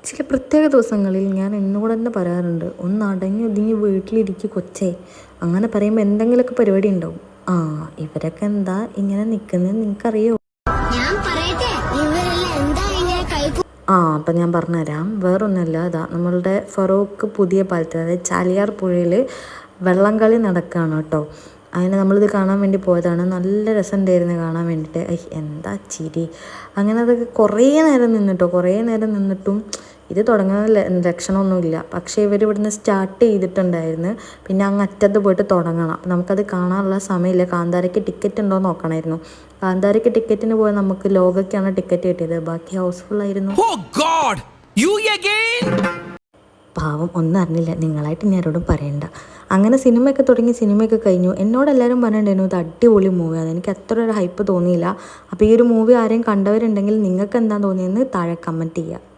ചില പ്രത്യേക ദിവസങ്ങളിൽ ഞാൻ എന്നോട് തന്നെ പറയാറുണ്ട്, ഒന്ന് അടങ്ങി ഒതുങ്ങി വീട്ടിലിരിക്കുക കൊച്ചേ. അങ്ങനെ പറയുമ്പോൾ എന്തെങ്കിലുമൊക്കെ പരിപാടി ഉണ്ടാവും. ആ, ഇവരൊക്കെ എന്താ ഇങ്ങനെ നിൽക്കുന്നത് നിങ്ങൾക്കറിയോ? അപ്പം ഞാൻ പറഞ്ഞുതരാം. വേറൊന്നുമല്ല, അതാ നമ്മളുടെ ഫറൂഖ് പുതിയ പാലത്തിൽ, അതായത് ചാലിയാർ പുഴയിൽ വെള്ളം കളി നടക്കുകയാണ് കേട്ടോ. അങ്ങനെ നമ്മളിത് കാണാൻ വേണ്ടി പോയതാണ്. നല്ല രസമുണ്ടായിരുന്നു കാണാൻ വേണ്ടിയിട്ട്. എന്താ ചിരി. അങ്ങനെ അതൊക്കെ കുറേ നേരം നിന്നിട്ടും ഇത് തുടങ്ങുന്ന ലക്ഷണമൊന്നുമില്ല. പക്ഷേ ഇവർ ഇവിടുന്ന് സ്റ്റാർട്ട് ചെയ്തിട്ടുണ്ടായിരുന്നു. പിന്നെ അങ്ങ് അറ്റത്ത് പോയിട്ട് തുടങ്ങണം. അപ്പം നമുക്കത് കാണാനുള്ള സമയമില്ല. കാന്താരയ്ക്ക് ടിക്കറ്റ് ഉണ്ടോ എന്ന് നോക്കണമായിരുന്നു. കാന്താരയ്ക്ക് ടിക്കറ്റിന് പോയാൽ നമുക്ക് ലോകയ്ക്കാണ് ടിക്കറ്റ് കിട്ടിയത്. ബാക്കി ഹൗസ്ഫുൾ ആയിരുന്നു. പാവം ഒന്നും അറിഞ്ഞില്ല. നിങ്ങളായിട്ട് ഞാൻ ആരോടും പറയണ്ട. അങ്ങനെ സിനിമയൊക്കെ തുടങ്ങി, സിനിമയൊക്കെ കഴിഞ്ഞു. എന്നോട് എല്ലാവരും പറഞ്ഞിട്ടുണ്ടായിരുന്നു ഇത് അടിപൊളി മൂവിയാണ്. എനിക്ക് അത്ര ഒരു ഹൈപ്പ് തോന്നിയില്ല. അപ്പോൾ ഈ ഒരു മൂവി ആരെയും കണ്ടവരുണ്ടെങ്കിൽ നിങ്ങൾക്ക് എന്താ തോന്നിയെന്ന് താഴെ കമൻറ്റ് ചെയ്യുക.